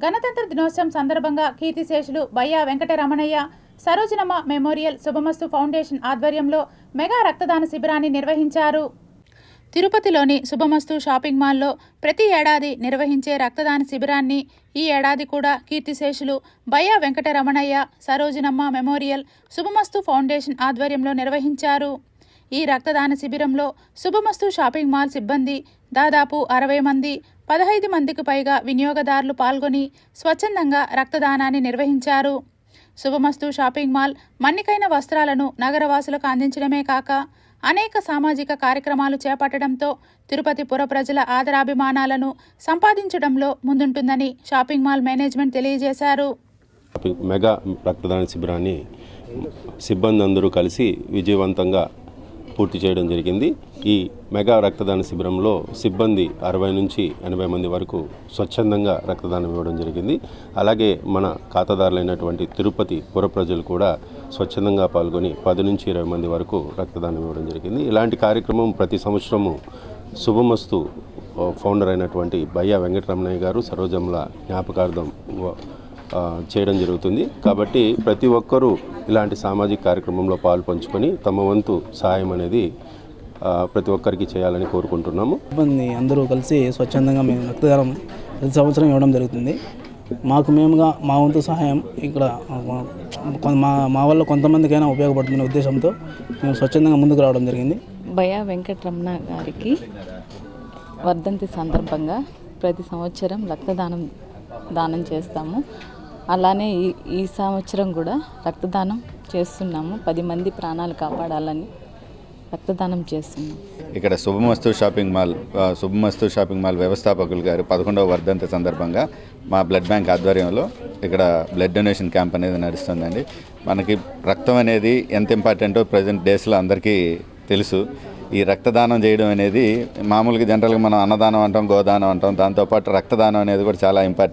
గణతంత్ర దినోత్సవం సందర్భంగా కీర్తిశేషులు బయ్యా వెంకటరమణయ్య సరోజనమ్మ మెమోరియల్ శుభమస్తు ఫౌండేషన్ ఆధ్వర్యంలో మెగా రక్తదాన శిబిరాన్ని నిర్వహించారు. తిరుపతిలోని శుభమస్తు షాపింగ్ మాల్లో ప్రతి ఏడాది నిర్వహించే రక్తదాన శిబిరాన్ని ఈ ఏడాది కూడా కీర్తిశేషులు బయ్యా వెంకటరమణయ్య సరోజనమ్మ మెమోరియల్ శుభమస్తు ఫౌండేషన్ ఆధ్వర్యంలో నిర్వహించారు. ఈ రక్తదాన శిబిరంలో శుభమస్తు షాపింగ్ మాల్ సిబ్బంది దాదాపు 60 మంది 15 మందికి పైగా వినియోగదారులు పాల్గొని స్వచ్ఛందంగా రక్తదానాన్ని నిర్వహించారు. శుభమస్తు షాపింగ్ మాల్ మన్నికైన వస్త్రాలను నగరవాసులకు అందించడమే కాక అనేక సామాజిక కార్యక్రమాలు చేపట్టడంతో తిరుపతి పుర ప్రజల ఆదరాభిమానాలను సంపాదించడంలో ముందుంటుందని షాపింగ్ మాల్ మేనేజ్మెంట్ తెలియజేశారు. మెగా రక్తదాన శిబిరాన్ని సిబ్బంది అందరూ కలిసి విజయవంతంగా పూర్తి చేయడం జరిగింది. ఈ మెగా రక్తదాన శిబిరంలో సిబ్బంది 60 నుంచి 80 మంది వరకు స్వచ్ఛందంగా రక్తదానం ఇవ్వడం జరిగింది. అలాగే మన ఖాతాదారులైనటువంటి తిరుపతి పుర ప్రజలు కూడా స్వచ్ఛందంగా పాల్గొని 10 నుంచి 20 మంది వరకు రక్తదానం ఇవ్వడం జరిగింది. ఇలాంటి కార్యక్రమం ప్రతి సంవత్సరము శుభమస్తు ఫౌండర్ అయినటువంటి బయ్యా వెంకటరమణయ్య గారు సరోజమ్మల జ్ఞాపకార్థం చేయడం జరుగుతుంది. కాబట్టి ప్రతి ఒక్కరూ ఇలాంటి సామాజిక కార్యక్రమంలో పాలు పంచుకొని తమ వంతు సహాయం అనేది ప్రతి ఒక్కరికి చేయాలని కోరుకుంటున్నాము. అందరూ కలిసి స్వచ్ఛందంగా మేము రక్తదానం ప్రతి సంవత్సరం ఇవ్వడం జరుగుతుంది. మేముగా మా వంతు సహాయం ఇక్కడ మా వల్ల కొంతమందికైనా ఉపయోగపడుతున్న ఉద్దేశంతో మేము స్వచ్ఛందంగా ముందుకు రావడం జరిగింది. బయ్యా వెంకటరమణ గారికి వర్ధంతి సందర్భంగా ప్రతి సంవత్సరం రక్తదానం చేస్తాము. అలానే ఈ సంవత్సరం కూడా రక్తదానం చేస్తున్నాము. 10 మంది ప్రాణాలు కాపాడాలని రక్తదానం చేస్తున్నాం. ఇక్కడ శుభమస్తు షాపింగ్ మాల్ వ్యవస్థాపకులు గారు 11వ వర్ధంతి సందర్భంగా మా బ్లడ్ బ్యాంక్ ఆధ్వర్యంలో ఇక్కడ బ్లడ్ డొనేషన్ క్యాంప్ అనేది నడుస్తుందండి. మనకి రక్తం అనేది ఎంత ఇంపార్టెంటో ప్రజెంట్ డేస్లో అందరికీ తెలుసు. ఈ రక్తదానం చేయడం అనేది మామూలుగా జనరల్గా మనం అన్నదానం అంటాం, గోదానం అంటాం. దాంతోపాటు రక్తదానం అనేది కూడా చాలా ఇంపార్టెంట్.